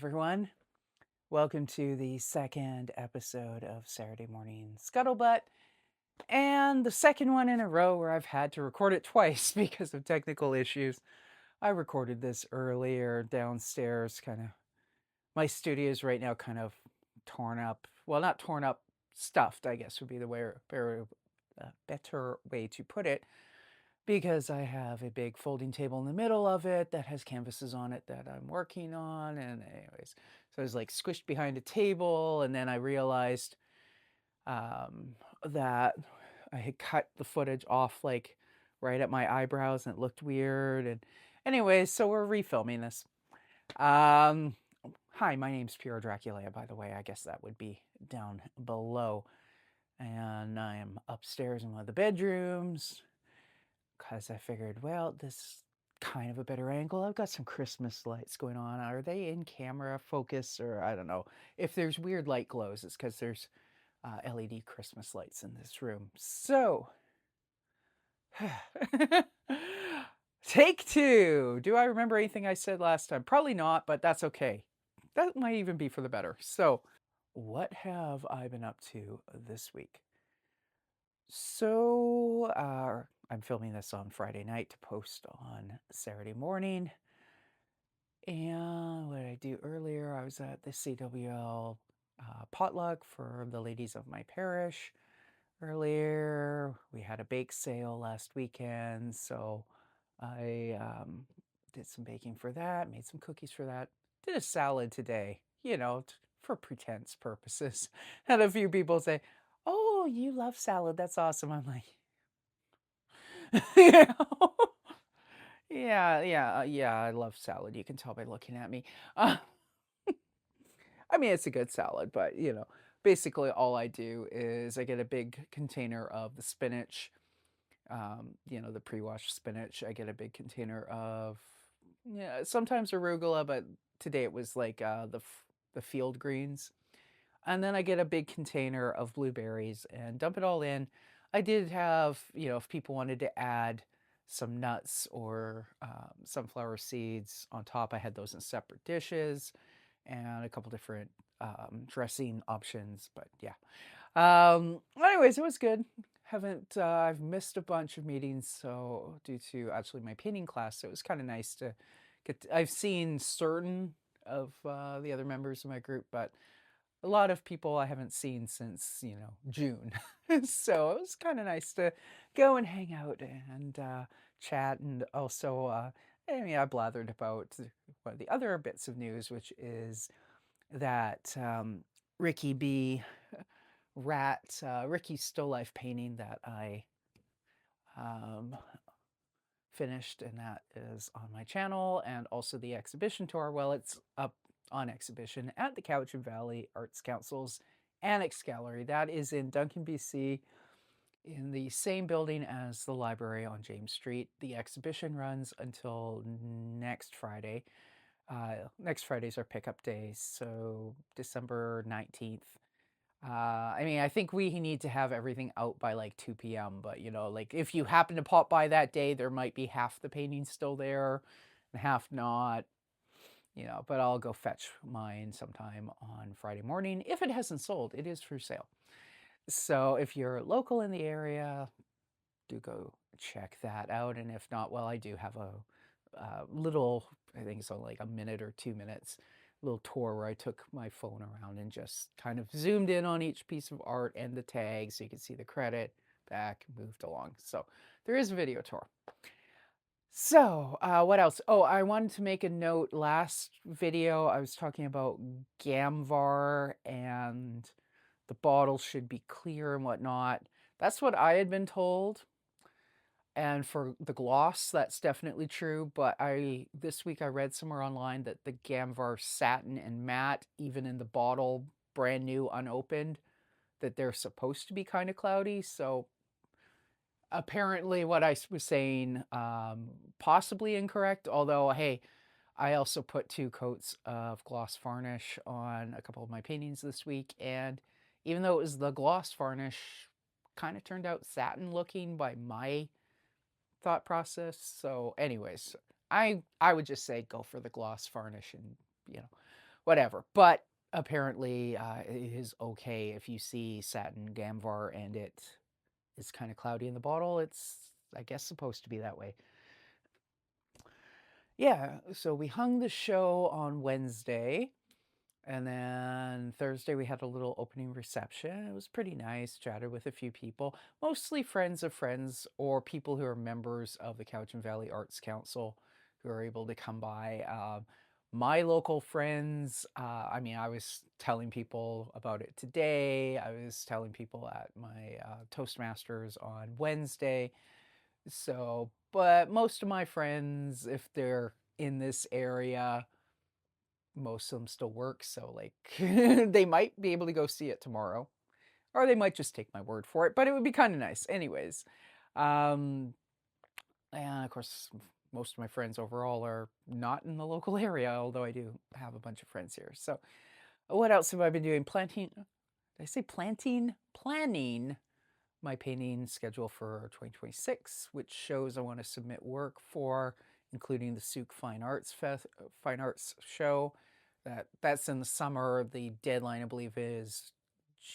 everyone. Welcome to the second episode of Saturday Morning Scuttlebutt, and the second one in a row where I've had to record it twice because of technical issues. I recorded this earlier downstairs, my studio is right now kind of torn up. Well, not torn up, stuffed, I guess would be the better way to put it, because I have a big folding table in the middle of it that has canvases on it that I'm working on. And anyways, so I was like squished behind a table, and then I realized that I had cut the footage off like right at my eyebrows, and it looked weird. And anyways, so we're refilming this. Um, Hi, my name's Pyra Draculea, by the way. I guess that would be down below. And I am upstairs in one of the bedrooms, because I figured, well, this is kind of a better angle. I've got some Christmas lights going on. Are they in camera focus, or I don't know. If there's weird light glows, it's because there's LED Christmas lights in this room. So, take two. Do I remember anything I said last time? Probably not, but that's okay. That might even be for the better. So, what have I been up to this week? So, I'm filming this on Friday night to post on Saturday morning. And what did I do earlier? I was at the CWL potluck for the ladies of my parish earlier. We had a bake sale last weekend, so I did some baking for that, made some cookies for that, did a salad today, for pretense purposes. Had a few people say, "Oh, you love salad. That's awesome." I'm like, you know? Yeah, I love salad. You can tell by looking at me. Uh, I mean, it's a good salad, but basically all I do is I get a big container of the spinach, the pre-washed spinach. I get a big container of, yeah, sometimes arugula, but today it was like the field greens. And then I get a big container of blueberries and dump it all in. I did have, if people wanted to add some nuts or sunflower seeds on top, I had those in separate dishes, and a couple different dressing options. But yeah. Anyways, it was good. Haven't I've missed a bunch of meetings, so due to actually my painting class, so it was kind of nice to I've seen certain of the other members of my group, but a lot of people I haven't seen since, June. So it was kind of nice to go and hang out and chat. And also, I blathered about one of the other bits of news, which is that Ricky B. Ricky's still life painting that I um, finished, and that is on my channel, and also the exhibition tour. Well, it's up on exhibition at the Cowichan Valley Arts Council's Annex Gallery. That is in Duncan, BC, in the same building as the library on James Street. The exhibition runs until next Friday. Next Friday's our pickup day, so December 19th. I think we need to have everything out by like 2 p.m. But, like if you happen to pop by that day, there might be half the paintings still there and half not, but I'll go fetch mine sometime on Friday morning. If it hasn't sold, it is for sale. So if you're local in the area, do go check that out. And if not, well, I do have a little, I think it's only like a minute or 2 minutes, little tour where I took my phone around and just kind of zoomed in on each piece of art and the tag so you can see the credit, back, moved along. So there is a video tour. So what else? Oh, I wanted to make a note. Last video I was talking about Gamvar and the bottle should be clear and whatnot. That's what I had been told. And for the gloss, that's definitely true. But this week I read somewhere online that the Gamvar satin and matte, even in the bottle, brand new, unopened, that they're supposed to be kind of cloudy. So apparently what I was saying, possibly incorrect. Although, hey, I also put 2 coats of gloss varnish on a couple of my paintings this week. And even though it was the gloss varnish, kind of turned out satin looking by my thought process. So anyways, I would just say go for the gloss varnish and whatever. But apparently, it is okay if you see satin gamvar and it is kind of cloudy in the bottle. It's, I guess, supposed to be that way. Yeah, so we hung the show on Wednesday, and then Thursday we had a little opening reception. It was pretty nice, chatted with a few people, mostly friends of friends or people who are members of the Cowichan Valley Arts Council who are able to come by. My local friends, I mean, I was telling people about it today. I was telling people at my Toastmasters on Wednesday. So, but most of my friends, if they're in this area, most of them still work. So, like, they might be able to go see it tomorrow, or they might just take my word for it. But it would be kind of nice, anyways. And of course, most of my friends overall are not in the local area, although I do have a bunch of friends here. So, what else have I been doing? Planting. Did I say planting? Planning my painting schedule for 2026, which shows I want to submit work for, including the Souk Fine Arts show. That's in the summer. The deadline, I believe, is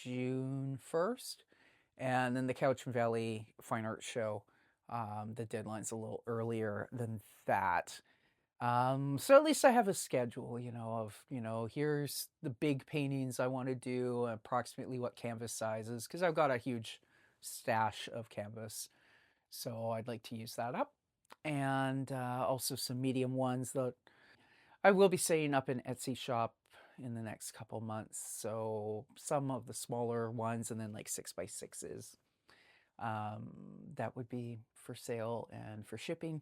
June 1st. And then the Cowichan Valley Fine Arts Show, the deadline's a little earlier than that. So at least I have a schedule, here's the big paintings I want to do, approximately what canvas sizes, because I've got a huge stash of canvas. So I'd like to use that up. And also some medium ones that I will be setting up an Etsy shop in the next couple months. So some of the smaller ones and then like 6x6s. That would be for sale and for shipping.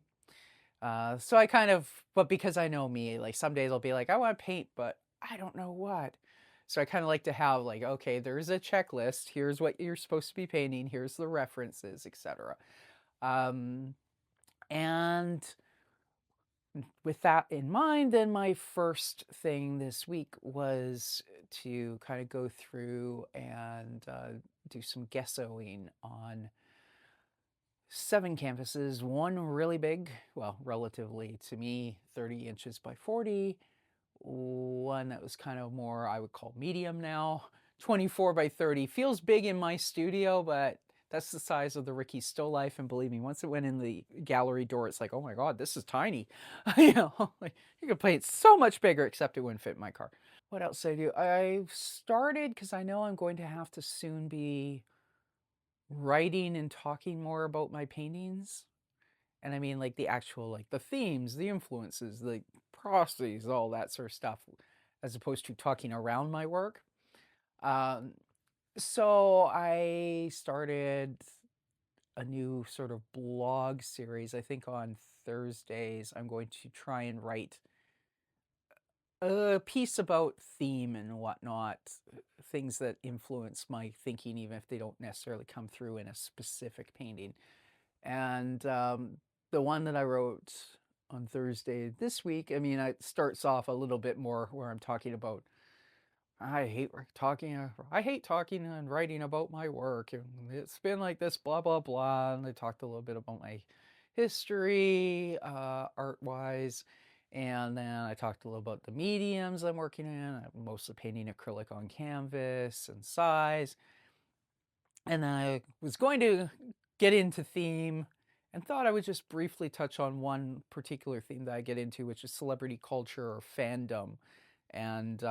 So I kind of, but because I know me, like some days I'll be like, I want to paint, but I don't know what. So I kind of like to have like, okay, there's a checklist. Here's what you're supposed to be painting. Here's the references, etc. And with that in mind, then my first thing this week was to kind of go through and do some gessoing on 7 canvases, one really big, well, relatively to me, 30 inches by 40, one that was kind of more, I would call medium now, 24 by 30. Feels big in my studio, but that's the size of the Ricky Still Life, and believe me, once it went in the gallery door, it's like, oh my God, this is tiny. Like, you could paint so much bigger, except it wouldn't fit in my car. What else did I do? I've started, because I know I'm going to have to soon be writing and talking more about my paintings. And I mean, like, the actual, like, the themes, the influences, the processes, all that sort of stuff, as opposed to talking around my work. So I started a new sort of blog series. I think on Thursdays, I'm going to try and write a piece about theme and whatnot, things that influence my thinking, even if they don't necessarily come through in a specific painting. And the one that I wrote on Thursday this week, I mean, it starts off a little bit more where I'm talking about, I hate talking and writing about my work, and it's been like this, blah, blah, blah. And I talked a little bit about my history, art-wise, and then I talked a little about the mediums I'm working in. I'm mostly painting acrylic on canvas and size. And then I was going to get into theme and thought I would just briefly touch on one particular theme that I get into, which is celebrity culture or fandom and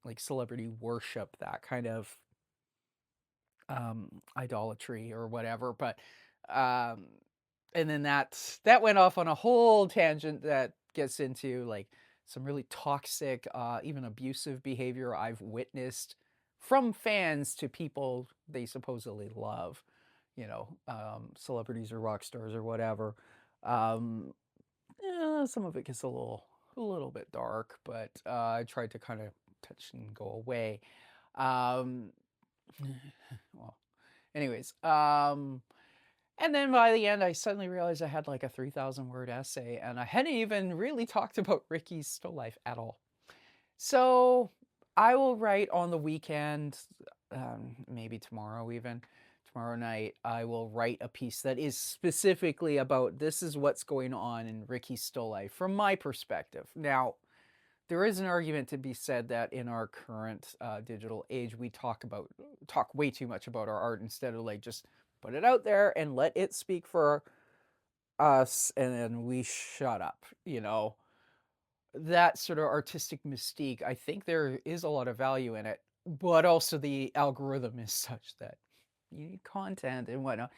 like celebrity worship, that kind of idolatry or whatever. But and then that went off on a whole tangent that gets into like some really toxic, even abusive behavior I've witnessed from fans to people they supposedly love, celebrities or rock stars or whatever. Some of it gets a little bit dark, but I tried to kind of touch and go away. Well, anyways, and then by the end, I suddenly realized I had like a 3,000 word essay, and I hadn't even really talked about Ricky's still life at all. So I will write on the weekend, maybe tomorrow even. Tomorrow night, I will write a piece that is specifically about this is what's going on in Ricky's still life from my perspective. Now, there is an argument to be said that in our current digital age, we talk way too much about our art instead of like just put it out there and let it speak for us, and then we shut up. That sort of artistic mystique. I think there is a lot of value in it, but also the algorithm is such that you need content and whatnot.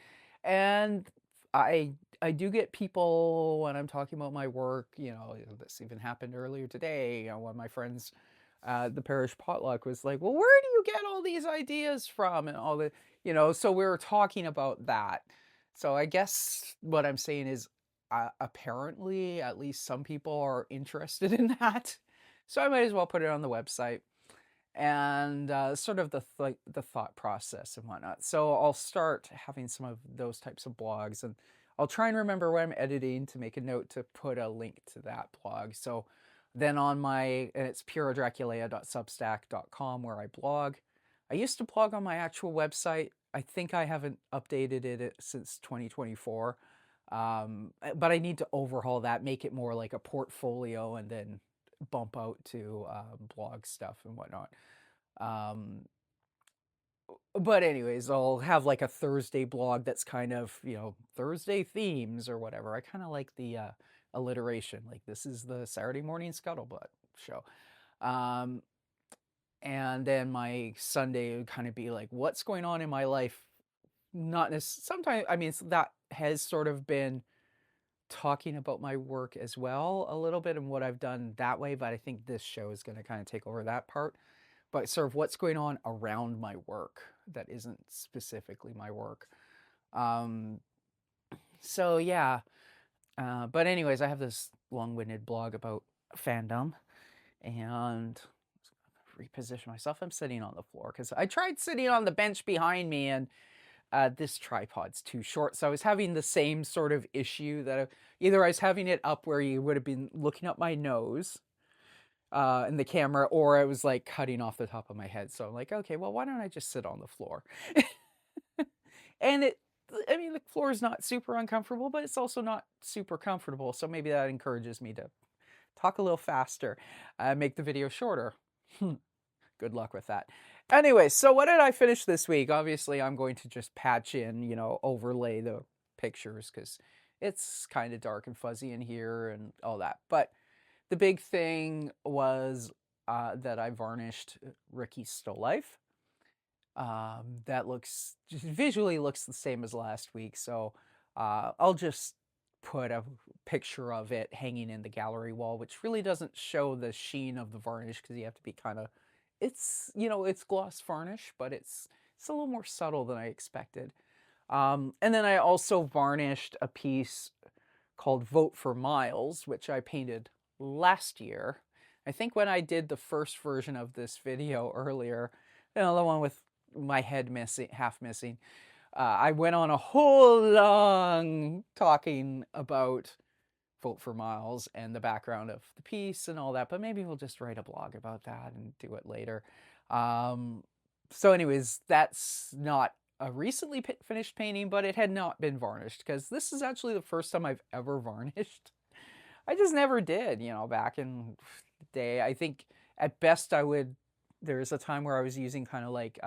And I do get people when I'm talking about my work, this even happened earlier today. One of my friends, the parish potluck, was like, well, where do you get all these ideas from? And all the, so we were talking about that. So I guess what I'm saying is, apparently, at least some people are interested in that. So I might as well put it on the website and sort of the thought process and whatnot. So I'll start having some of those types of blogs, and I'll try and remember when I'm editing to make a note to put a link to that blog. So then and it's pyradraculea.substack.com where I blog. I used to blog on my actual website. I think I haven't updated it since 2024. But I need to overhaul that, make it more like a portfolio, and then bump out to blog stuff and whatnot. But anyways, I'll have like a Thursday blog that's kind of, Thursday themes or whatever. I kind of like the alliteration. Like, this is the Saturday morning Scuttlebutt show. And then my Sunday would kind of be like, what's going on in my life? Not necessarily, sometimes, that has sort of been talking about my work as well a little bit and what I've done that way, but I think this show is going to kind of take over that part. But sort of what's going on around my work that isn't specifically my work. So yeah. But anyways, I have this long-winded blog about fandom, and reposition myself. I'm sitting on the floor because I tried sitting on the bench behind me, and this tripod's too short. So I was having the same sort of issue that either I was having it up where you would have been looking up my nose in the camera, or I was like cutting off the top of my head. So I'm like, okay, well, why don't I just sit on the floor? And the floor is not super uncomfortable, but it's also not super comfortable. So maybe that encourages me to talk a little faster, make the video shorter. Good luck with that. Anyway, so what did I finish this week? Obviously, I'm going to just patch in, overlay the pictures because it's kind of dark and fuzzy in here and all that. But the big thing was that I varnished Ricky's Still Life. That visually looks the same as last week, so I'll just put a picture of it hanging in the gallery wall, which really doesn't show the sheen of the varnish because you have to be kind of, it's gloss varnish, but it's a little more subtle than I expected. And then I also varnished a piece called Vote for Myles, which I painted last year. I think when I did the first version of this video earlier, the one with my head half missing, I went on a whole long talking about Vote for Myles and the background of the piece and all that, but maybe we'll just write a blog about that and do it later. So anyways, that's not a recently finished painting, but it had not been varnished because this is actually the first time I've ever varnished. I just never did, back in the day. I think at best there's a time where I was using kind of like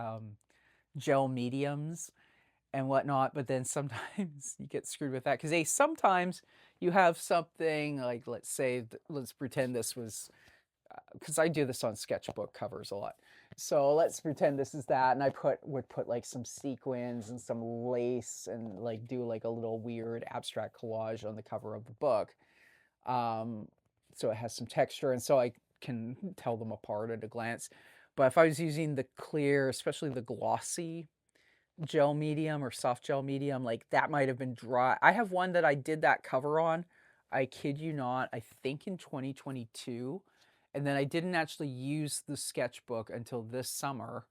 gel mediums and whatnot, but then sometimes you get screwed with that because sometimes you have something like, let's pretend this was, because I do this on sketchbook covers a lot. So let's pretend this is that, and I would put like some sequins and some lace and like do like a little weird abstract collage on the cover of the book. So it has some texture, and so I can tell them apart at a glance. But if I was using the clear, especially the glossy gel medium or soft gel medium, like that might have been dry. I have one that I did that cover on, I kid you not, I think in 2022. And then I didn't actually use the sketchbook until this summer.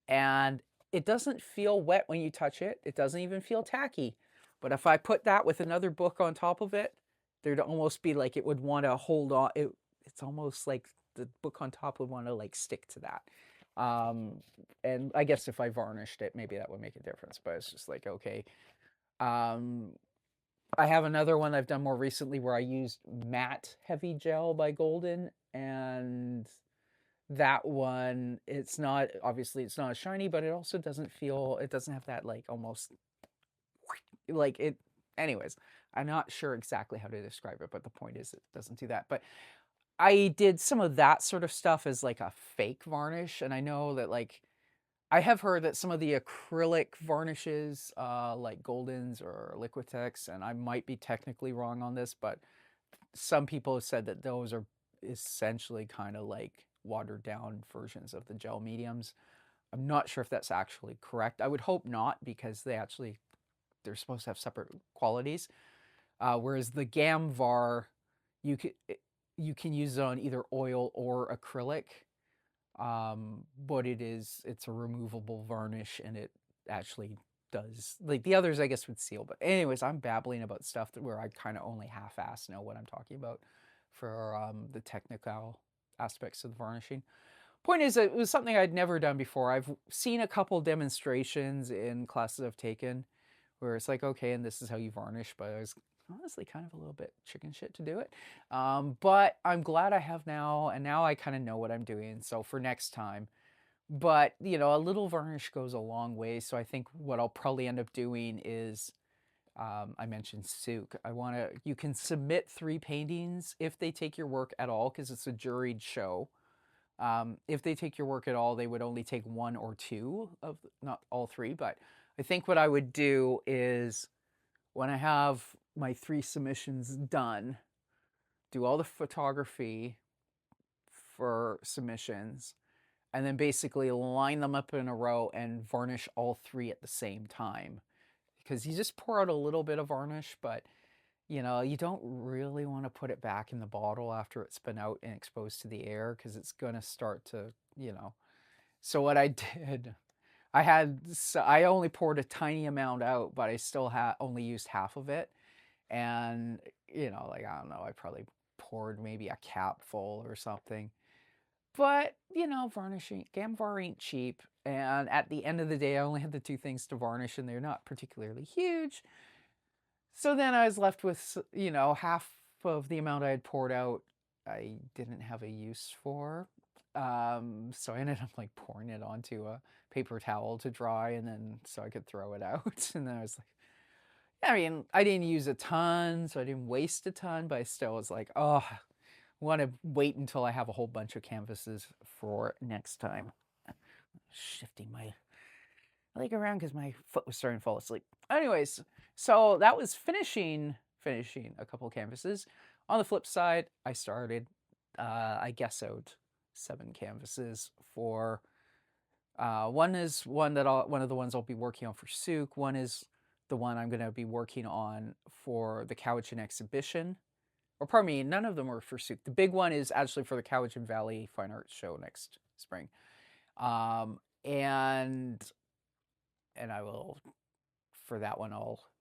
And it doesn't feel wet when you touch it. It doesn't even feel tacky. But if I put that with another book on top of it, there'd almost be like it would want to hold on. It's almost like the book on top would want to like stick to that. And I guess if I varnished it, maybe that would make a difference. But it's just like, okay. I have another one I've done more recently where I used matte heavy gel by Golden, and that one, it's not, obviously it's not shiny, but it also doesn't feel, it doesn't have that like almost like it. Anyways, I'm not sure exactly how to describe it, but the point is it doesn't do that. But I did some of that sort of stuff as like a fake varnish, and I know that like I have heard that some of the acrylic varnishes, like Goldens or Liquitex, and I might be technically wrong on this, but some people have said that those are essentially kind of like watered down versions of the gel mediums. I'm not sure if that's actually correct. I would hope not, because they're supposed to have separate qualities. Whereas the Gamvar, you can you can use it on either oil or acrylic, but it's a removable varnish, and it actually does, like the others I guess would seal. But anyways, I'm babbling about stuff where I kind of only half-ass know what I'm talking about for the technical aspects of the varnishing. Point is, it was something I'd never done before. I've seen a couple demonstrations in classes I've taken where it's like, okay, and this is how you varnish, but I was honestly kind of a little bit chicken shit to do it. But I'm glad I have now, and now I kind of know what I'm doing. So for next time, but you know, a little varnish goes a long way. So I think what I'll probably end up doing is, I mentioned Souk. You can submit 3 paintings if they take your work at all, because it's a juried show. If they take your work at all, they would only take 1 or 2 of, not all 3, but I think what I would do is when I have my 3 submissions done, do all the photography for submissions, and then basically line them up in a row and varnish all 3 at the same time. Because you just pour out a little bit of varnish, but you know, you don't really want to put it back in the bottle after it's been out and exposed to the air, because it's going to start to, you know. So what I did, I only poured a tiny amount out, but I still only used half of it. And, you know, like, I don't know, I probably poured maybe a cap full or something. But, you know, varnishing, Gamvar ain't cheap. And at the end of the day, I only had the 2 things to varnish, and they're not particularly huge. So then I was left with, you know, half of the amount I had poured out I didn't have a use for. So I ended up like pouring it onto a paper towel to dry, and then so I could throw it out. And then I was like, I mean, I didn't use a ton, so I didn't waste a ton, but I still was like, oh, I want to wait until I have a whole bunch of canvases for next time. Shifting my leg around because my foot was starting to fall asleep. Anyways, so that was finishing a couple canvases. On the flip side, I started, I gessoed 7 canvases for, one is one of the ones I'll be working on for Souk. One is the one I'm going to be working on for the Cowichan exhibition. Or pardon me, none of them are for Souk. The big one is actually for the Cowichan Valley Fine Arts Show next spring. And I will, for that one,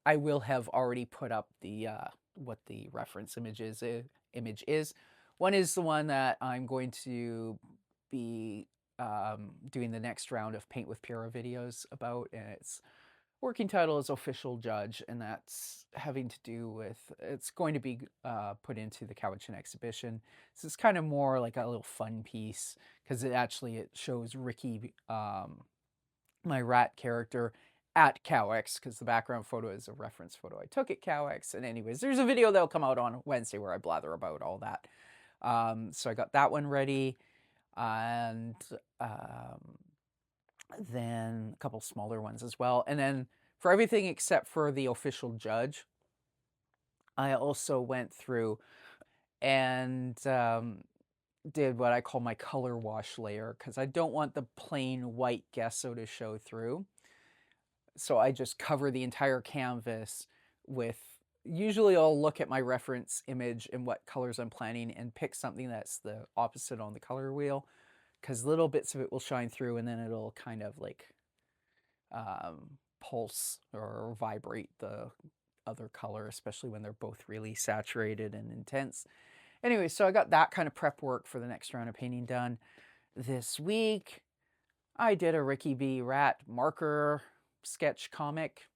I will have already put up the what the reference image is. One is the one that I'm going to be doing the next round of Paint with Pyra videos about, and its working title is Official Judge, and that's having to do with, it's going to be put into the Cowichan exhibition. So it's kind of more like a little fun piece, because it shows Ricky, my rat character, at Cowex, because the background photo is a reference photo I took at Cowex. And anyways, there's a video that'll come out on Wednesday where I blather about all that. So I got that one ready, and then a couple smaller ones as well. And then for everything except for the Official Judge, I also went through and did what I call my color wash layer, because I don't want the plain white gesso to show through. So I just cover the entire canvas with, usually I'll look at my reference image and what colors I'm planning and pick something that's the opposite on the color wheel, because little bits of it will shine through, and then it'll kind of like pulse or vibrate the other color, especially when they're both really saturated and intense. Anyway, so I got that kind of prep work for the next round of painting done. This week, I did a Ricky B. Rat marker sketch comic.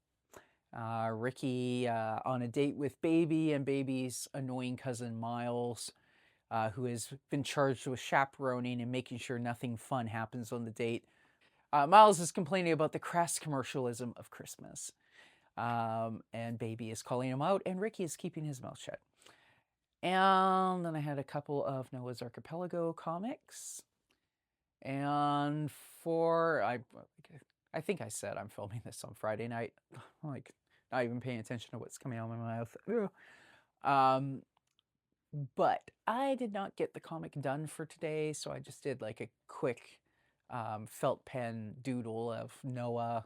Ricky on a date with Baby and Baby's annoying cousin Myles, who has been charged with chaperoning and making sure nothing fun happens on the date. Myles is complaining about the crass commercialism of Christmas. And Baby is calling him out, and Ricky is keeping his mouth shut. And then I had a couple of Noah's Archipelago comics. And I think I said I'm filming this on Friday night. Like, not even paying attention to what's coming out of my mouth. But I did not get the comic done for today, so I just did like a quick felt pen doodle of Noah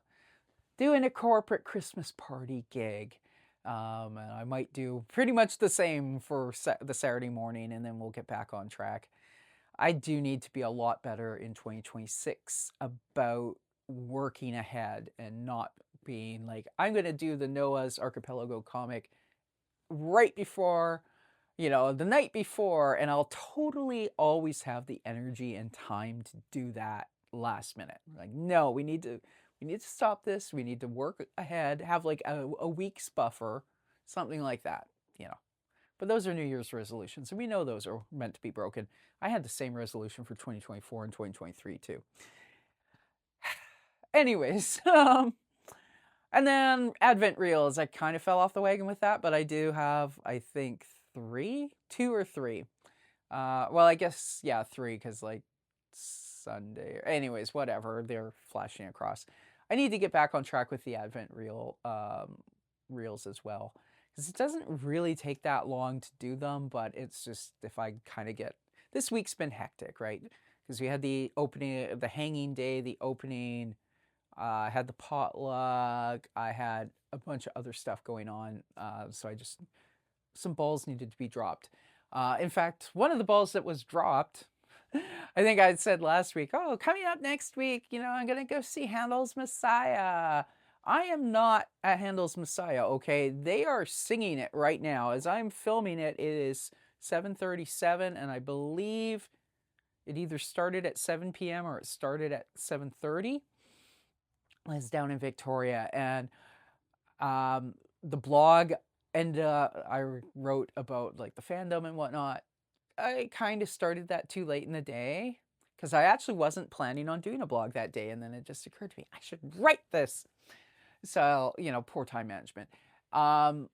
doing a corporate Christmas party gig. And I might do pretty much the same for the Saturday morning, and then we'll get back on track. I do need to be a lot better in 2026 about working ahead and not being like, I'm going to do the Noah's Archipelago comic right before, the night before, and I'll totally always have the energy and time to do that last minute. Like, no, we need to stop this. We need to work ahead, have like a week's buffer, something like that, But those are New Year's resolutions, and we know those are meant to be broken. I had the same resolution for 2024 and 2023 too. Anyways, and then Advent Reels, I kind of fell off the wagon with that, but I do have, I think, 2 or 3. Well, I guess, yeah, 3, because like Sunday. Anyways, whatever, they're flashing across. I need to get back on track with the Advent Reels as well. Because it doesn't really take that long to do them, but it's just if I kind of get... This week's been hectic, right? Because we had the opening, the hanging day, the opening, I had the potluck, I had a bunch of other stuff going on, so some balls needed to be dropped. In fact, one of the balls that was dropped, I think I said last week, oh, coming up next week, I'm going to go see Handel's Messiah. I am not at Handel's Messiah, okay? They are singing it right now. As I'm filming it, it is 7:37, and I believe it either started at 7 p.m. or it started at 7:30. It's down in Victoria, and the blog, and I wrote about like the fandom and whatnot. I kind of started that too late in the day because I actually wasn't planning on doing a blog that day, and then it just occurred to me I should write this. So, poor time management. And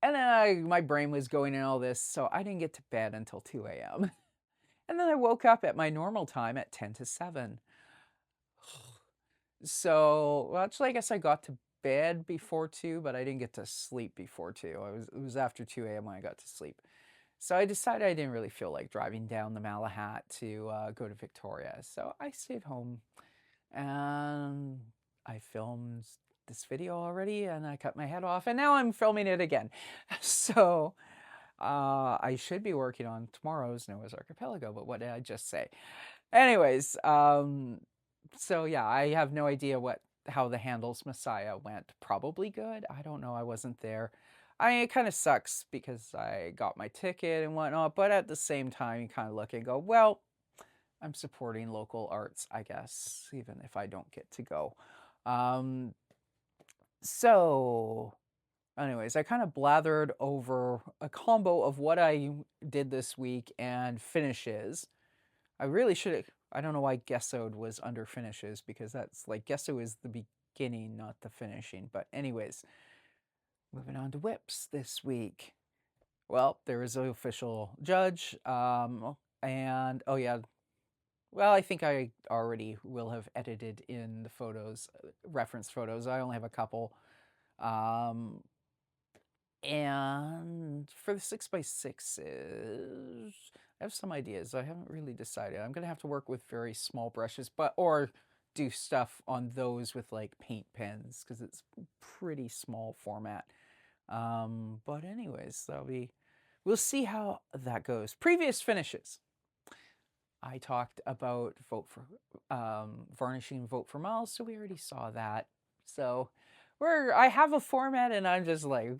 then my brain was going in all this, so I didn't get to bed until 2 a.m. And then I woke up at my normal time at 10 to 7. So, well, actually, I guess I got to bed before 2, but I didn't get to sleep before 2. It was after 2 a.m. when I got to sleep. So I decided I didn't really feel like driving down the Malahat to go to Victoria. So I stayed home, and I filmed this video already, and I cut my head off, and now I'm filming it again. So I should be working on tomorrow's Noah's Archipelago, but what did I just say? Anyways, so yeah, I have no idea how the Handel's Messiah went. Probably good. I don't know. I wasn't there. It kind of sucks because I got my ticket and whatnot, but at the same time, you kind of look and go, well, I'm supporting local arts, I guess, even if I don't get to go. So, anyways, I kind of blathered over a combo of what I did this week and finishes. I really should have... I don't know why gessoed was under finishes, because that's like, gesso is the beginning, not the finishing. But anyways, moving on to whips this week. Well, there is an official judge, and oh yeah, well, I think I already will have edited in the photos, reference photos. I only have a couple. And for the 6x6s, I have some ideas. I haven't really decided. I'm going to have to work with very small brushes, or do stuff on those with like paint pens, because it's pretty small format. But anyways, we'll see how that goes. Previous finishes. I talked about varnishing, vote for Myles, so we already saw that. So I have a format, and I'm just like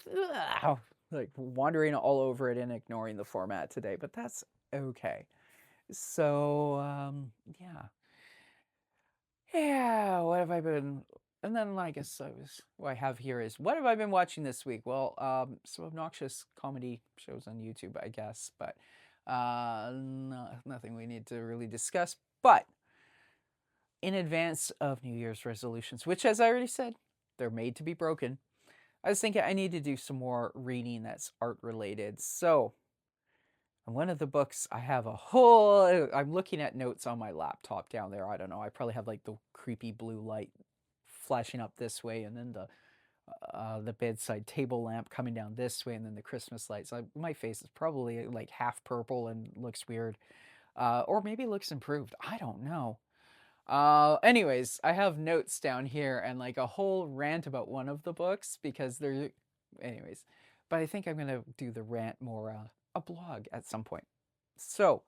wandering all over it and ignoring the format today, but that's okay. So yeah, what have I been and then I guess what I have here is, what have I been watching this week? Well, some obnoxious comedy shows on YouTube, I guess, but nothing we need to really discuss. But in advance of New Year's resolutions, which, as I already said, they're made to be broken, I was thinking I need to do some more reading that's art related. So, one of the books I have I'm looking at notes on my laptop down there. I don't know. I probably have like the creepy blue light flashing up this way, and then the bedside table lamp coming down this way, and then the Christmas lights. My face is probably like half purple and looks weird, or maybe looks improved. I don't know. Anyways, I have notes down here and like a whole rant about one of the books because anyways, but I think I'm gonna do the rant more a blog at some point. So,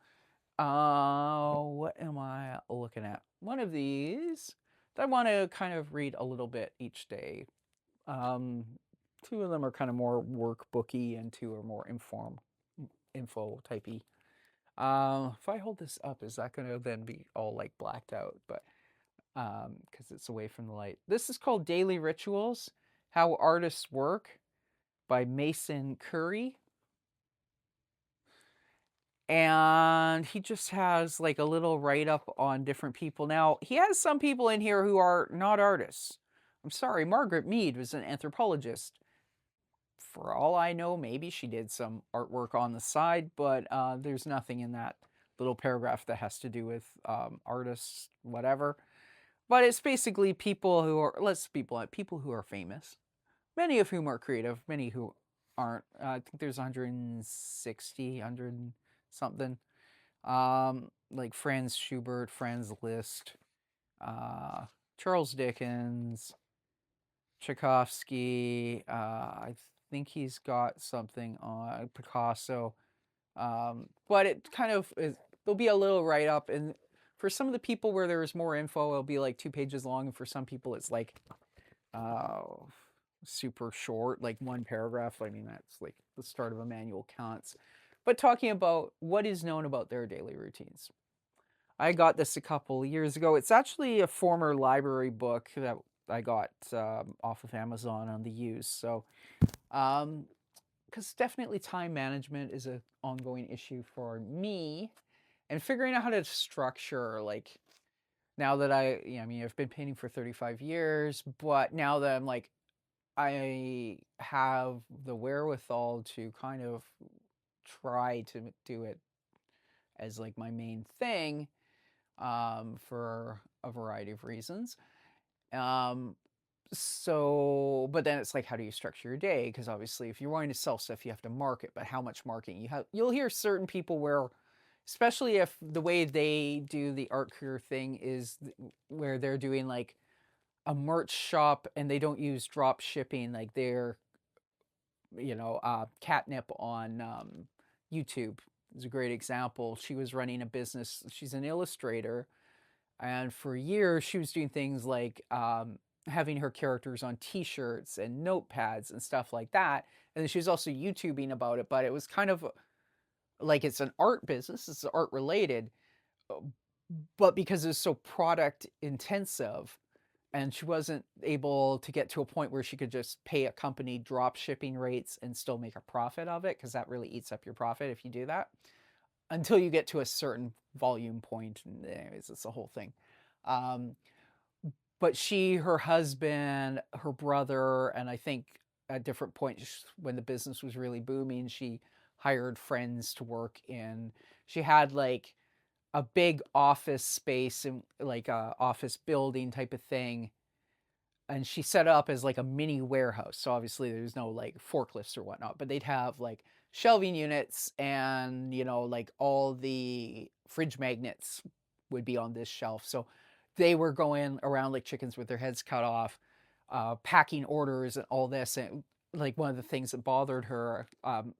what am I looking at? One of these that I want to kind of read a little bit each day. Two of them are kind of more workbooky, and two are more info typey. If I hold this up, is that going to then be all like blacked out? But because it's away from the light. This is called Daily Rituals: How Artists Work by Mason Curry. And he just has like a little write-up on different people. Now, he has some people in here who are not artists. I'm sorry, Margaret Mead was an anthropologist. For all I know, maybe she did some artwork on the side, but there's nothing in that little paragraph that has to do with artists, whatever. But it's basically people who are, people who are famous, many of whom are creative, many who aren't. I think there's 160, 100 something. Like Franz Schubert, Franz Liszt, Charles Dickens, Tchaikovsky. I think he's got something on Picasso. But it kind of is, there'll be a little write up, and for some of the people where there's more info, it'll be like 2 pages long, and for some people it's like super short, like 1 paragraph. I mean, that's like the start of Immanuel Kant's. But talking about what is known about their daily routines. I got this a couple years ago. It's actually a former library book that I got off of Amazon on the use. So, because definitely time management is an ongoing issue for me, and figuring out how to structure, like, now that I've been painting for 35 years, but now that I'm like, I have the wherewithal to kind of try to do it as like my main thing, for a variety of reasons. So, but then it's like, how do you structure your day? Because obviously, if you're wanting to sell stuff, you have to market. But how much marketing you'll hear certain people where, especially if the way they do the art career thing is where they're doing like a merch shop and they don't use drop shipping, like they're, Catnip on YouTube is a great example. She was running a business. She's an illustrator, and for years she was doing things like having her characters on T-shirts and notepads and stuff like that. And then she was also YouTubing about it, but it was kind of like, it's an art business, it's art related, but because it was so product intensive, and she wasn't able to get to a point where she could just pay a company drop shipping rates and still make a profit of it, because that really eats up your profit if you do that, until you get to a certain volume point. And anyways, it's a whole thing. But she, her husband, her brother, and I think at different points when the business was really booming, she hired friends to work in. She had like a big office space and like a office building type of thing, and she set up as like a mini warehouse. So obviously there's no like forklifts or whatnot, but they'd have like shelving units, and like all the fridge magnets would be on this shelf. So they were going around like chickens with their heads cut off, packing orders and all this. And like, one of the things that bothered her,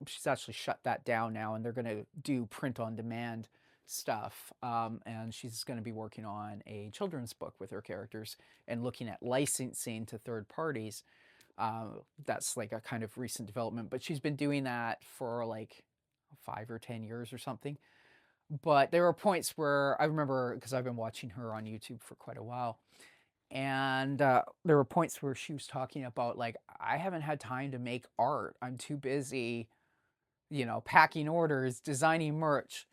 she's actually shut that down now, and they're going to do print on demand stuff. And she's going to be working on a children's book with her characters and looking at licensing to third parties. That's like a kind of recent development, but she's been doing that for like 5 or 10 years or something. But there were points where I remember, because I've been watching her on YouTube for quite a while, And there were points where she was talking about, like, I haven't had time to make art. I'm too busy, packing orders, designing merch,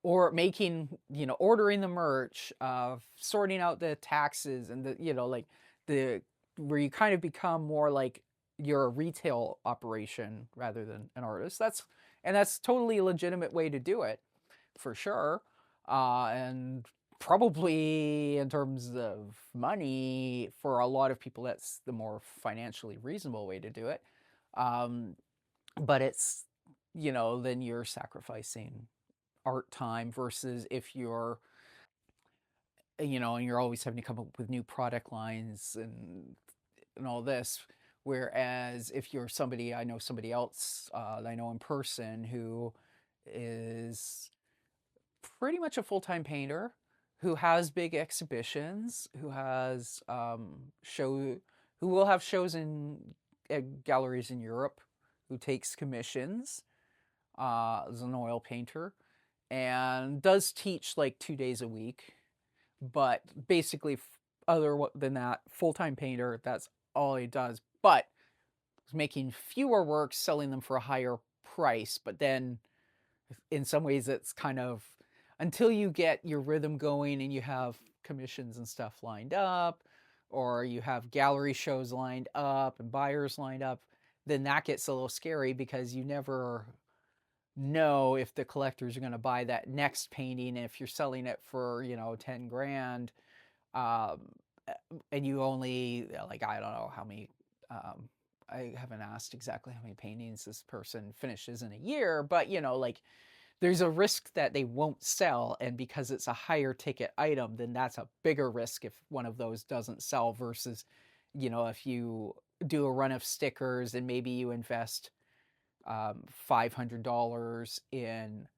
or making, ordering the merch, sorting out the taxes and like the, where you kind of become more like you're a retail operation rather than an artist. That's totally a legitimate way to do it, for sure. And probably in terms of money, for a lot of people, that's the more financially reasonable way to do it. Um, but it's, then you're sacrificing art time versus if you're, and you're always having to come up with new product lines and all this. Whereas if you're somebody, I know somebody else that I know in person who is pretty much a full-time painter, who has big exhibitions, who has who will have shows in galleries in Europe, who takes commissions as an oil painter, and does teach like 2 days a week. But basically, other than that, full-time painter, that's all he does. But he's making fewer works, selling them for a higher price. But then in some ways, it's kind of, until you get your rhythm going and you have commissions and stuff lined up, or you have gallery shows lined up and buyers lined up, then that gets a little scary because you never know if the collectors are going to buy that next painting. And if you're selling it for 10 grand, um, and you only, like, I don't know how many, I haven't asked exactly how many paintings this person finishes in a year, but like, there's a risk that they won't sell, and because it's a higher ticket item, then that's a bigger risk if one of those doesn't sell versus, if you do a run of stickers and maybe you invest $500 in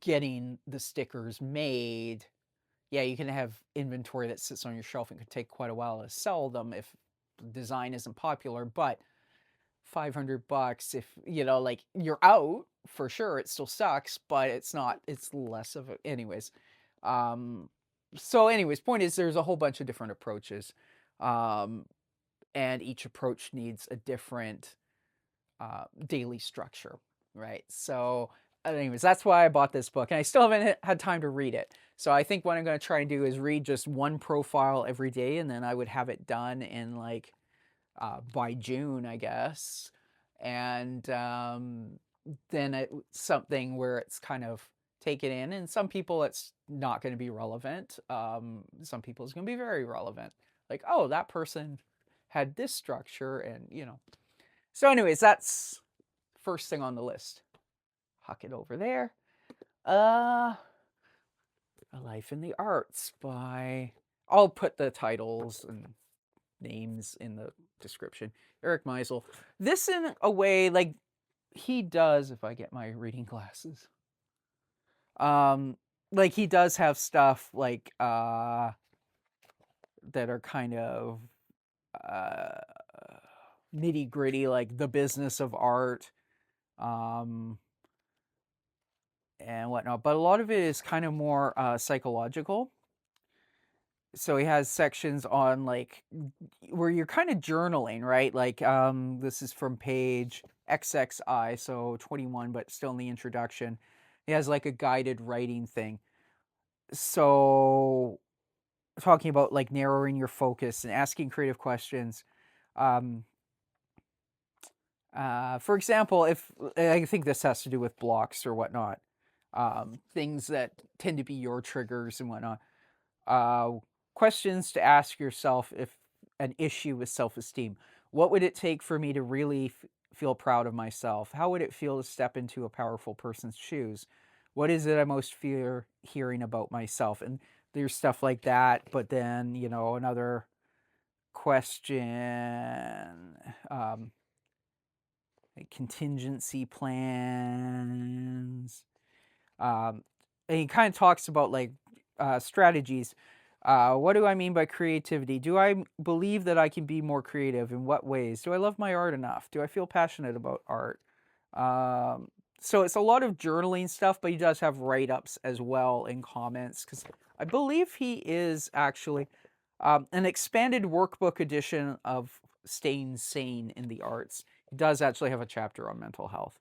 getting the stickers made. Yeah, you can have inventory that sits on your shelf and could take quite a while to sell them if design isn't popular, but $500, if like, you're out for sure, it still sucks, but it's less of it anyways. So anyways, point is, there's a whole bunch of different approaches, and each approach needs a different daily structure, right? So anyways, that's why I bought this book, and I still haven't had time to read it. So I think what I'm going to try and do is read just one profile every day, and then I would have it done in like by June, I guess. And then something where it's kind of take it in. And some people, it's not going to be relevant. Some people, it's going to be very relevant. Like, oh, that person had this structure, and So anyways, that's first thing on the list. Huck it over there. A Life in the Arts by, I'll put the titles and names in the description. Eric Myles. This, in a way, like he does, if I get my reading glasses, like he does have stuff like that are kind of nitty gritty, like the business of art, and whatnot. But a lot of it is kind of more psychological. So he has sections on like where you're kind of journaling, right? Like this is from page XXI, so 21, but still in the introduction. He has like a guided writing thing. So talking about like narrowing your focus and asking creative questions. For example, if I think this has to do with blocks or whatnot, things that tend to be your triggers and whatnot. Questions to ask yourself if an issue with self-esteem. What would it take for me to really feel proud of myself? How would it feel to step into a powerful person's shoes? What is it I most fear hearing about myself? And there's stuff like that. But then, another question, like contingency plans. And he kind of talks about like strategies. What do I mean by creativity? Do I believe that I can be more creative? In what ways? Do I love my art enough? Do I feel passionate about art? So it's a lot of journaling stuff, but he does have write-ups as well in comments, because I believe he is actually, an expanded workbook edition of Staying Sane in the Arts. He does actually have a chapter on mental health.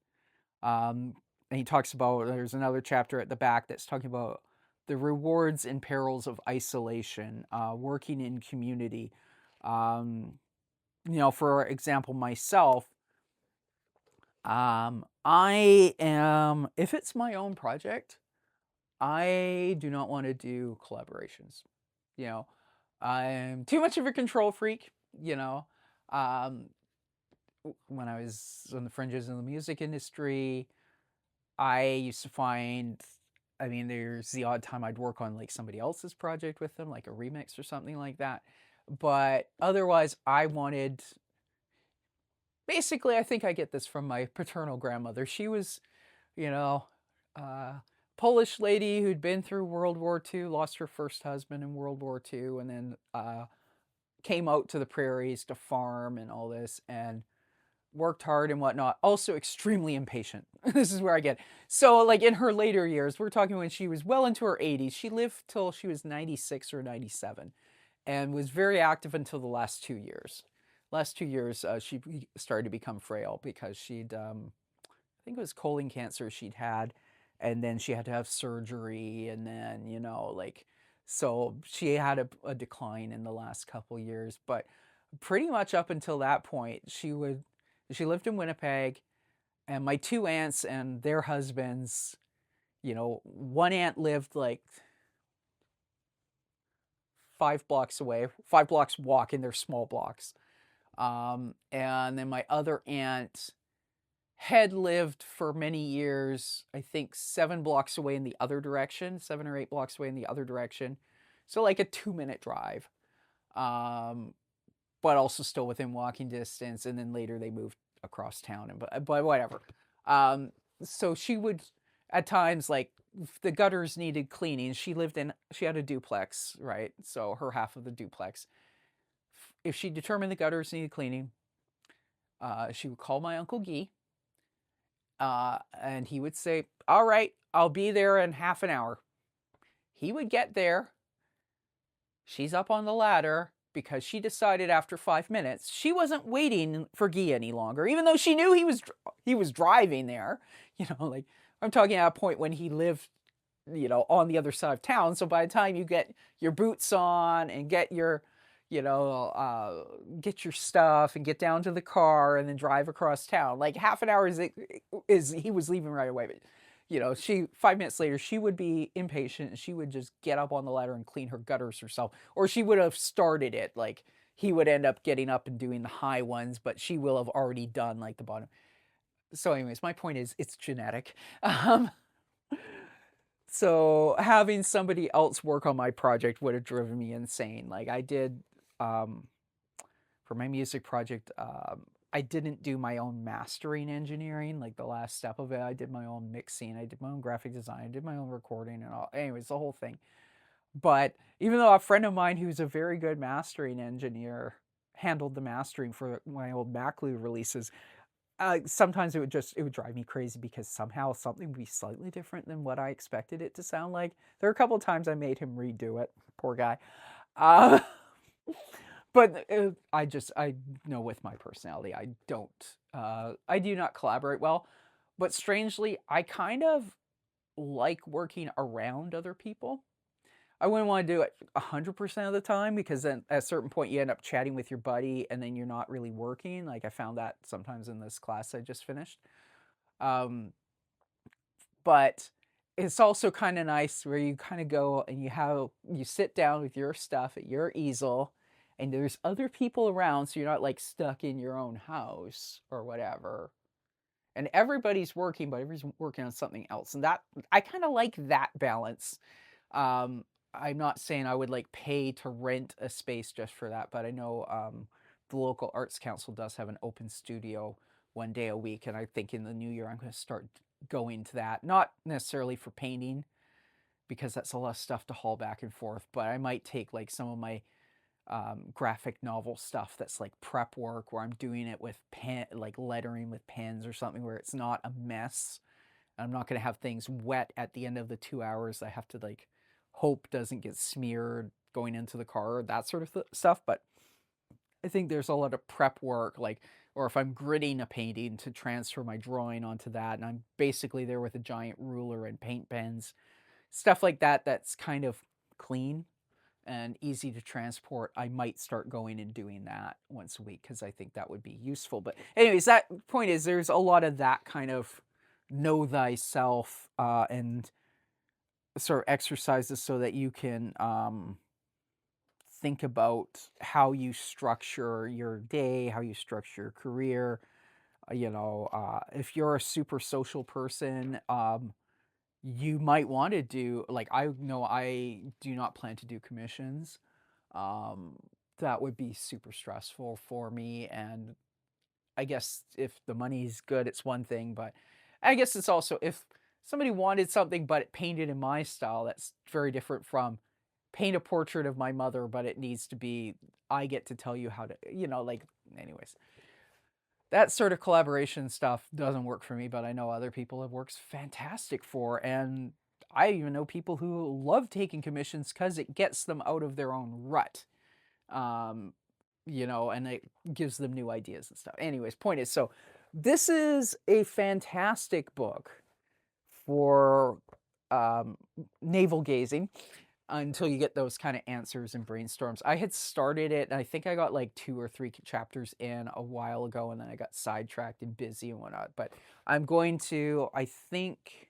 And he talks about, there's another chapter at the back that's talking about the rewards and perils of isolation, working in community. For example, myself, I am, if it's my own project, I do not want to do collaborations. I'm too much of a control freak, Um, when I was on the fringes of the music industry, I used to find, there's the odd time I'd work on like somebody else's project with them, like a remix or something like that. But otherwise, basically, I think I get this from my paternal grandmother. She was, you know, Polish lady who'd been through World War II, lost her first husband in World War II, and then came out to the prairies to farm and all this, and worked hard and whatnot. Also extremely impatient. This is where I get. So, like in her later years, we're talking when she was well into her 80s. She lived till she was 96 or 97, and was very active until the last 2 years. Last 2 years, she started to become frail because I think it was colon cancer she'd had, and then she had to have surgery, and then so she had a decline in the last couple years. But pretty much up until that point, she lived in Winnipeg, and my two aunts and their husbands, one aunt lived like 5 blocks away, 5 blocks walk in their small blocks. And then my other aunt had lived for many years, I think 7 blocks away in the other direction, 7 or 8 blocks away in the other direction. So like a 2-minute drive. But also still within walking distance. And then later they moved across town, but whatever. So she would, at times, like the gutters needed cleaning. She had a duplex, right? So her half of the duplex. If she determined the gutters needed cleaning, she would call my Uncle Guy, and he would say, "All right, I'll be there in half an hour." He would get there. She's up on the ladder because she decided after 5 minutes she wasn't waiting for Guy any longer, even though she knew he was driving there. Like I'm talking at a point when he lived, on the other side of town. So by the time you get your boots on and get your get your stuff and get down to the car and then drive across town, like half an hour is he was leaving right away. But 5 minutes later, she would be impatient and she would just get up on the ladder and clean her gutters herself, or she would have started it. Like he would end up getting up and doing the high ones, but she will have already done like the bottom. So anyways, my point is it's genetic. So having somebody else work on my project would have driven me insane. Like I did for my music project, I didn't do my own mastering engineering, like the last step of it. I did my own mixing, I did my own graphic design, I did my own recording and all. Anyways, the whole thing. But even though a friend of mine who's a very good mastering engineer handled the mastering for my old Maclu releases, sometimes it would drive me crazy because somehow something would be slightly different than what I expected it to sound like. There are a couple of times I made him redo it. Poor guy. But I know with my personality, I do not collaborate well. But strangely, I kind of like working around other people. I wouldn't want to do it 100% of the time, because then at a certain point you end up chatting with your buddy and then you're not really working. Like I found that sometimes in this class I just finished. But it's also kind of nice where you kind of go and you sit down with your stuff at your easel and there's other people around, so you're not like stuck in your own house or whatever. And everybody's working, but everybody's working on something else. And that I kind of like that balance. I'm not saying I would like pay to rent a space just for that, but I know the local arts council does have an open studio 1 day a week, and I think in the new year I'm going to start going to that. Not necessarily for painting, because that's a lot of stuff to haul back and forth, but I might take like some of my graphic novel stuff that's like prep work, where I'm doing it with pen, like lettering with pens or something, where it's not a mess. I'm not going to have things wet at the end of the 2 hours. I have to like hope doesn't get smeared going into the car, that sort of stuff. But I think there's a lot of prep work, like, or if I'm gridding a painting, to transfer my drawing onto that. And I'm basically there with a giant ruler and paint pens, stuff like that, that's kind of clean and easy to transport. I might start going and doing that once a week because I think that would be useful. But anyways, that point is there's a lot of that kind of know thyself and sort of exercises so that you can think about how you structure your day, how you structure your career. If you're a super social person, you might want to do, like, I know I do not plan to do commissions. That would be super stressful for me. And I guess if the money's good, it's one thing, but I guess it's also if somebody wanted something but it painted in my style, that's very different from paint a portrait of my mother, but it needs to be, I get to tell you how to, like, anyways. That sort of collaboration stuff doesn't work for me, but I know other people it works fantastic for. And I even know people who love taking commissions because it gets them out of their own rut. And it gives them new ideas and stuff. Anyways, point is, so this is a fantastic book for navel gazing until you get those kind of answers and brainstorms. I had started it, and I think I got like 2 or 3 chapters in a while ago, and then I got sidetracked and busy and whatnot. But I'm going to, I think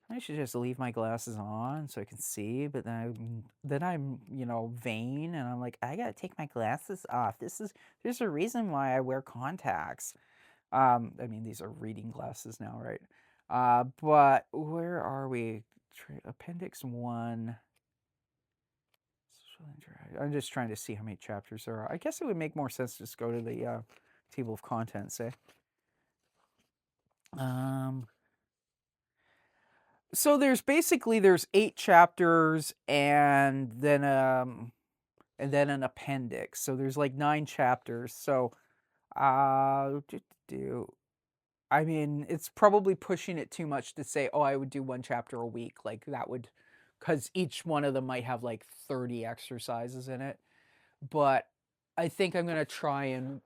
I should just leave my glasses on so I can see, but then I'm vain, and I'm like, I gotta take my glasses off. There's a reason why I wear contacts. I mean, these are reading glasses now, right? But where are we? Appendix 1. I'm just trying to see how many chapters there are. I guess it would make more sense to just go to the table of contents, eh? So there's 8 chapters and then an appendix. So there's like 9 chapters. So I mean, it's probably pushing it too much to say, oh, I would do 1 chapter a week. Like that would, because each one of them might have like 30 exercises in it. But I think I'm going to try and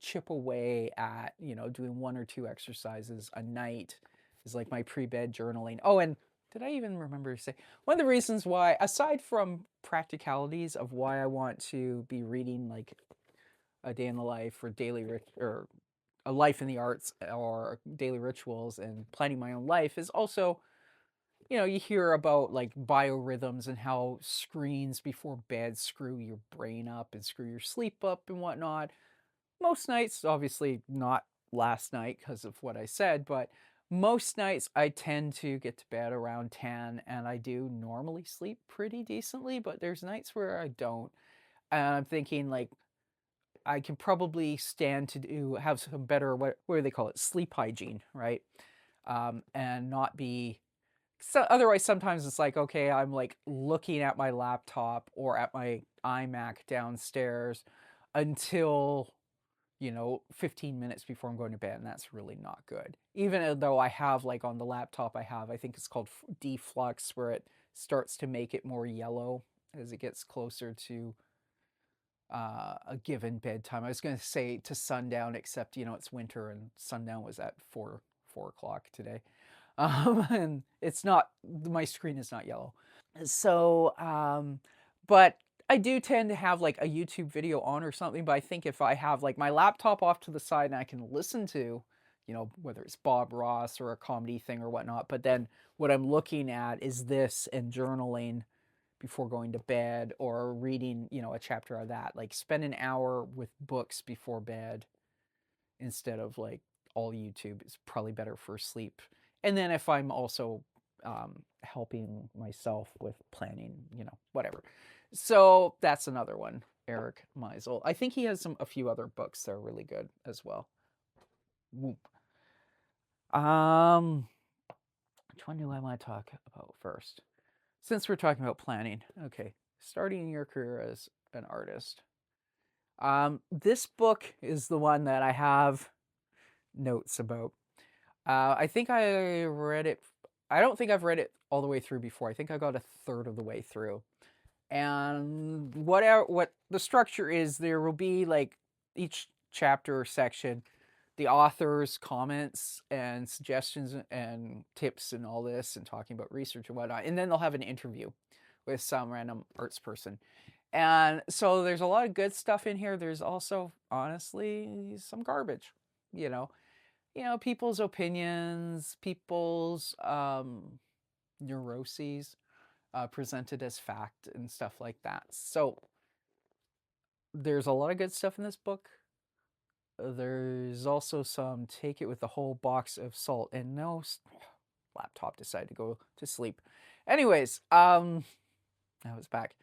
chip away at, doing 1 or 2 exercises a night is like my pre-bed journaling. Oh, and did I even remember to say, one of the reasons why, aside from practicalities of why I want to be reading like a day in the life or or a life in the arts or daily rituals and planning my own life, is also, you hear about like biorhythms and how screens before bed screw your brain up and screw your sleep up and whatnot. Most nights, obviously not last night because of what I said, but most nights I tend to get to bed around 10, and I do normally sleep pretty decently, but there's nights where I don't. And I'm thinking like I can probably stand to have some better, what do they call it, sleep hygiene, right? And not be, so otherwise sometimes it's like, okay, I'm like looking at my laptop or at my iMac downstairs until 15 minutes before I'm going to bed, and that's really not good. Even though I have, like, on the laptop, I think it's called deflux, where it starts to make it more yellow as it gets closer to a given bedtime. I was going to say to sundown, except it's winter and sundown was at 4 o'clock today. And it's not, my screen is not yellow. So, but I do tend to have like a YouTube video on or something, but I think if I have like my laptop off to the side and I can listen to, whether it's Bob Ross or a comedy thing or whatnot, but then what I'm looking at is this and journaling before going to bed or reading, a chapter of that. Like spend an hour with books before bed instead of like all YouTube is probably better for sleep. And then if I'm also helping myself with planning, whatever. So that's another one, Eric Myles. I think he has a few other books that are really good as well. Whoop. Which one do I want to talk about first? Since we're talking about planning, okay, starting your career as an artist. This book is the one that I have notes about. I think I read it I don't think I've read it all the way through before. I think I got a third of the way through. And what the structure is, there will be like each chapter or section, the author's comments and suggestions and tips and all this, and talking about research and whatnot. And then they'll have an interview with some random arts person. And so there's a lot of good stuff in here. There's also, honestly, some garbage, you know. People's opinions, people's neuroses presented as fact and stuff like that. So there's a lot of good stuff in this book. There's also some take it with the whole box of salt. And no, laptop decided to go to sleep. Anyways, now it's back.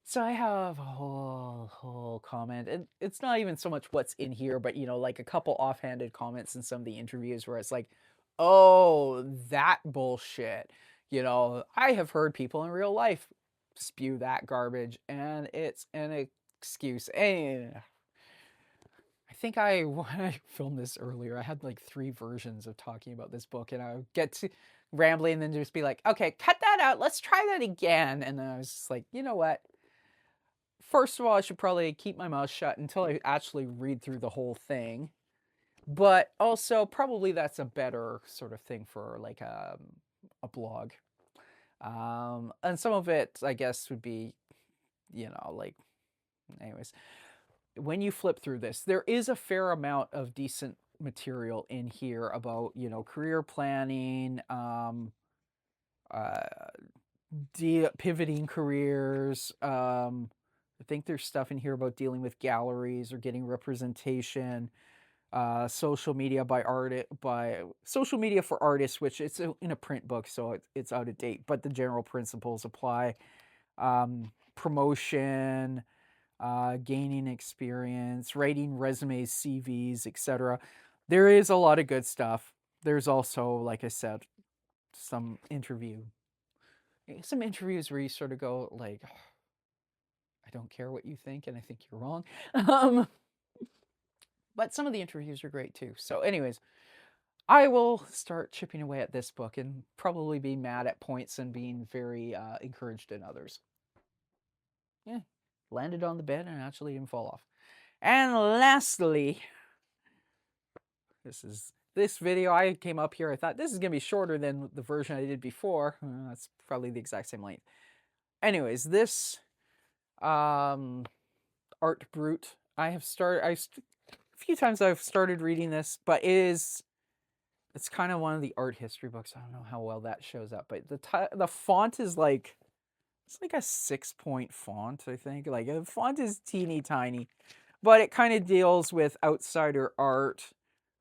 So I have a whole comment, and it's not even so much what's in here, but like a couple offhanded comments in some of the interviews where it's like, oh, that bullshit. I have heard people in real life spew that garbage, and it's an excuse. And I think when I filmed this earlier, I had like 3 versions of talking about this book, and I would get to rambling and then just be like, okay, cut that out. Let's try that again. And then I was just like, you know what? First of all, I should probably keep my mouth shut until I actually read through the whole thing. But also, probably that's a better sort of thing for like a blog. And some of it, I guess, would be, like, anyways. When you flip through this, there is a fair amount of decent material in here about, career planning, pivoting careers. I think there's stuff in here about dealing with galleries or getting representation, social media social media for artists, which it's in a print book, so it's out of date, but the general principles apply. Promotion, gaining experience, writing resumes, CVs, etc. There is a lot of good stuff. There's also, like I said, some interviews where you sort of go like, I don't care what you think, and I think you're wrong. But some of the interviews are great too. So anyways, I will start chipping away at this book and probably be mad at points and being very encouraged in others. Yeah, landed on the bed and actually didn't fall off. And lastly, this video, I came up here, I thought this is going to be shorter than the version I did before. That's probably the exact same length. Anyways, this Art Brut, a few times I've started reading this, but it's kind of one of the art history books. I don't know how well that shows up, but the font is like, it's like a 6-point font, I think. Like, the font is teeny tiny, but it kind of deals with outsider art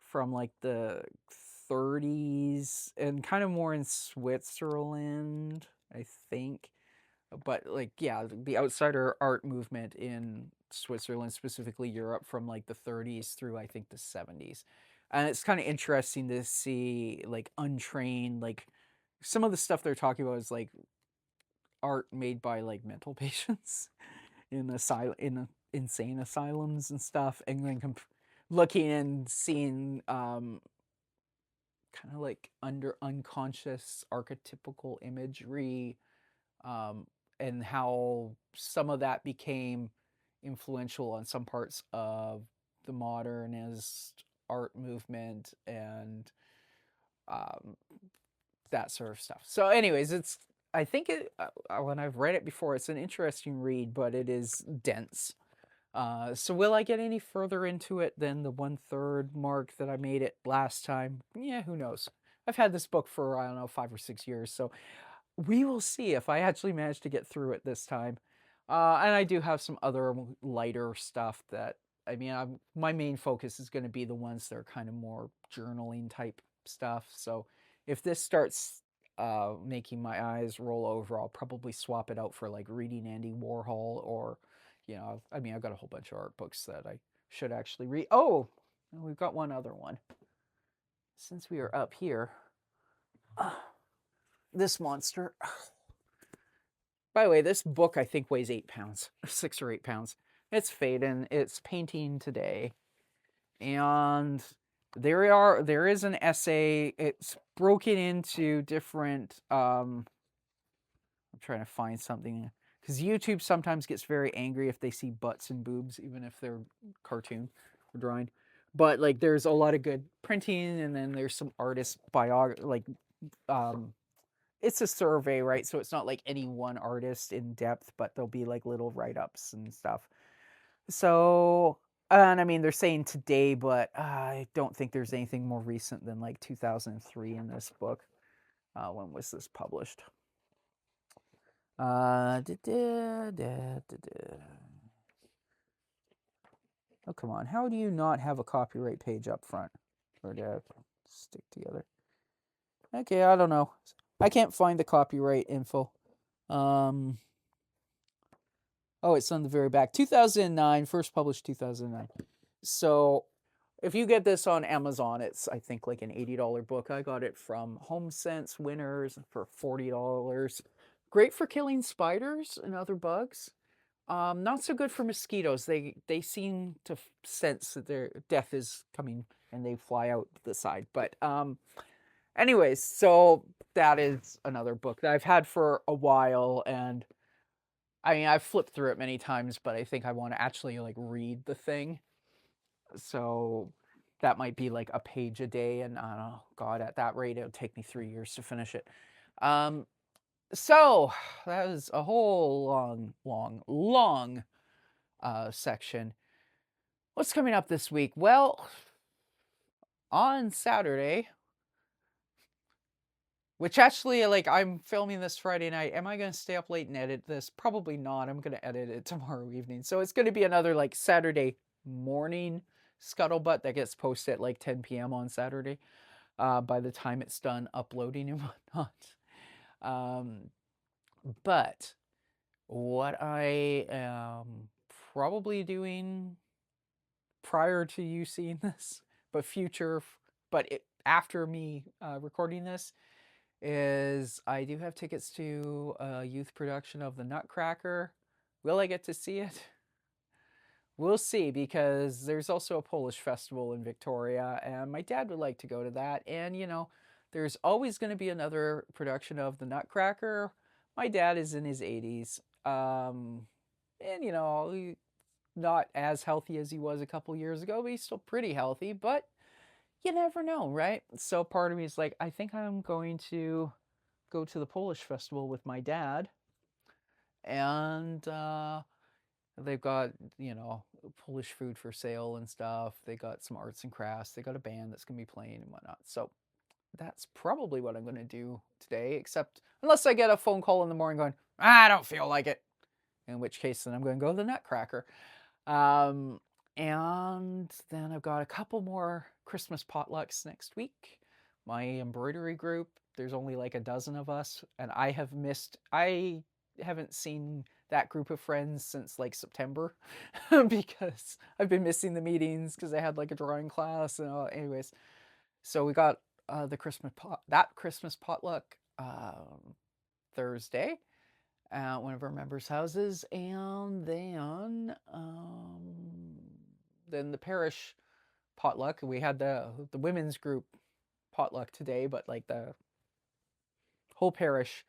from like the 30s and kind of more in Switzerland, I think. But like, yeah, the outsider art movement in Switzerland, specifically Europe, from like the 30s through I think the 70s. And it's kind of interesting to see like untrained, like some of the stuff they're talking about is like art made by like mental patients in insane asylums and stuff, and then looking and seeing kind of like unconscious archetypical imagery, and how some of that became influential on some parts of the modernist art movement and that sort of stuff. So anyways, I think when I've read it before, it's an interesting read, but it is dense. So will I get any further into it than the 1/3 mark that I made it last time? Yeah, who knows? I've had this book for, I don't know, 5 or 6 years, so we will see if I actually manage to get through it this time. And I do have some other lighter stuff that, I mean, my main focus is going to be the ones that are kind of more journaling type stuff. So if this starts making my eyes roll over, I'll probably swap it out for like reading Andy Warhol, or, I mean, I've got a whole bunch of art books that I should actually read. Oh, we've got one other one. Since we are up here, this monster. By the way, this book I think weighs 8 pounds, 6 or 8 pounds. It's fading. It's painting today. And there is an essay. It's broken into different. I'm trying to find something because YouTube sometimes gets very angry if they see butts and boobs, even if they're cartoon or drawing. But like, there's a lot of good printing, and then there's some artist um, it's a survey, right? So it's not like any one artist in depth, but there'll be like little write ups and stuff. So, and I mean, they're saying today, but I don't think there's anything more recent than like 2003 in this book. When was this published? Oh, come on. How do you not have a copyright page up front? Or to stick together? Okay, I don't know. I can't find the copyright info. Oh, it's on the very back. 2009, first published 2009. So if you get this on Amazon, it's, I think, like an $80 book. I got it from HomeSense Winners for $40. Great for killing spiders and other bugs. Not so good for mosquitoes. They seem to sense that their death is coming and they fly out the side. But anyways, so that is another book that I've had for a while, and I mean, I've flipped through it many times, but I think I want to actually like read the thing. So that might be like a page a day, and I don't know, God, at that rate, it would take me 3 years to finish it. So that was a whole long section. What's coming up this week? Well, on Saturday, which actually, like, I'm filming this Friday night. Am I going to stay up late and edit this? Probably not. I'm going to edit it tomorrow evening. So it's going to be another, like, Saturday morning Scuttlebutt that gets posted at, like, 10 p.m. on Saturday by the time it's done uploading and whatnot. But what I am probably doing prior to you seeing this, but after me recording this, is I do have tickets to a youth production of the Nutcracker. Will I get to see it? We'll see, because there's also a Polish festival in Victoria, and my dad would like to go to that. And, you know, there's always going to be another production of the Nutcracker. My dad is in his 80s. And, you know, he's not as healthy as he was a couple years ago, but he's still pretty healthy. But you never know, right? So part of me is like, I think I'm going to go to the Polish festival with my dad. And they've got, you know, Polish food for sale and stuff. They got some arts and crafts. They got a band that's going to be playing and whatnot. So that's probably what I'm going to do today, except unless I get a phone call in the morning going, I don't feel like it. In which case, then I'm going to go to the Nutcracker. And then I've got a couple more Christmas potlucks next week. My embroidery group, there's only like a dozen of us, and I haven't seen that group of friends since like September because I've been missing the meetings because I had like a drawing class and anyways. So we got that Christmas potluck Thursday at one of our members' houses, and then the parish potluck. We had the women's group potluck today, but like the whole parish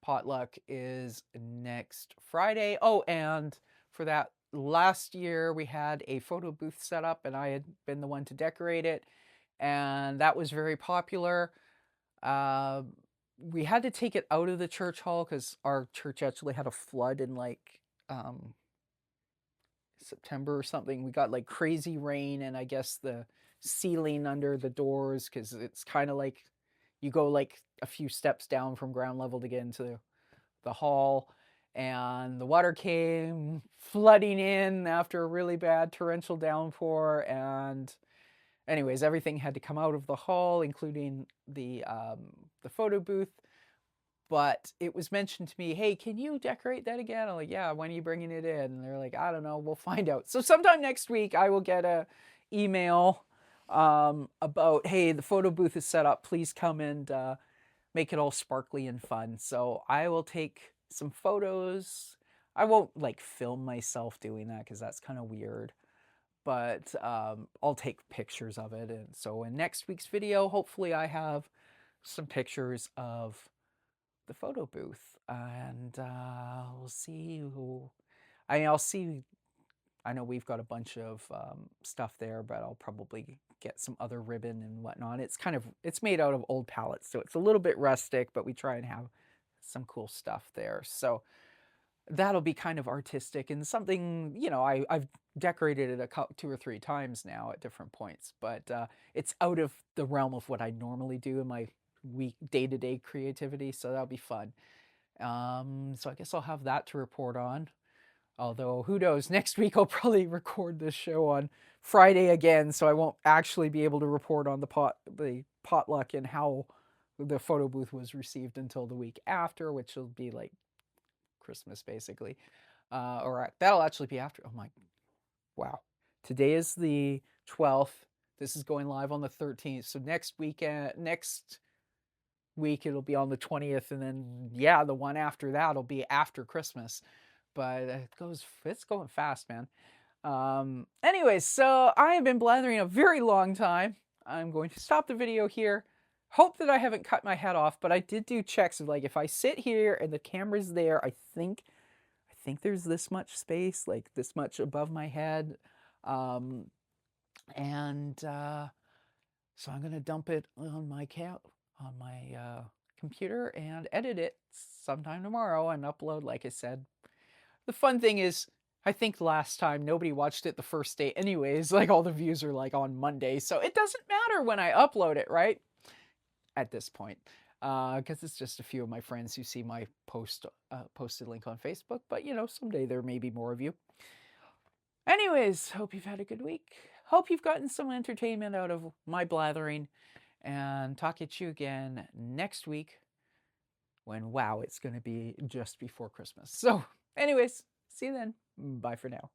potluck is next Friday. Oh, and for that, last year we had a photo booth set up, and I had been the one to decorate it, and that was very popular. We had to take it out of the church hall because our church actually had a flood in like September or something. We got like crazy rain, and I guess the ceiling under the doors, because it's kind of like you go like a few steps down from ground level to get into the hall, and the water came flooding in after a really bad torrential downpour. And anyways, everything had to come out of the hall, including the photo booth. But it was mentioned to me, hey, can you decorate that again? I'm like, yeah, when are you bringing it in? And they're like, I don't know, we'll find out. So sometime next week, I will get a email about, hey, the photo booth is set up. Please come and make it all sparkly and fun. So I will take some photos. I won't like film myself doing that because that's kind of weird. but I'll take pictures of it. And so in next week's video, hopefully I have some pictures of the photo booth, and we'll see who. I'll see. I know we've got a bunch of stuff there, but I'll probably get some other ribbon and whatnot. It's made out of old pallets, so it's a little bit rustic, but we try and have some cool stuff there. So that'll be kind of artistic and something, I've decorated it 2 or 3 times now at different points, but it's out of the realm of what I normally do in my day-to-day creativity, so that'll be fun. So I guess I'll have that to report on. Although, who knows, next week I'll probably record this show on Friday again, so I won't actually be able to report on the potluck and how the photo booth was received until the week after, which will be like Christmas, basically. Or that'll actually be after. Oh my, wow. Today is the 12th. This is going live on the 13th. So next week it'll be on the 20th, and then, yeah, the one after that will be after Christmas. But it's going fast, man. Anyways, so I have been blathering a very long time. I'm going to stop the video here. Hope that I haven't cut my head off, but I did do checks of, like, if I sit here and the camera's there, I think there's this much space, like this much above my head. So I'm gonna dump it on my computer and edit it sometime tomorrow and upload, like I said. The fun thing is, I think last time nobody watched it the first day anyways, like all the views are like on Monday, so it doesn't matter when I upload it, right? At this point, because it's just a few of my friends who see my posted link on Facebook, but someday there may be more of you. Anyways, hope you've had a good week. Hope you've gotten some entertainment out of my blathering, and talk at you again next week when, wow, it's going to be just before Christmas. So anyways, see you then. Bye for now.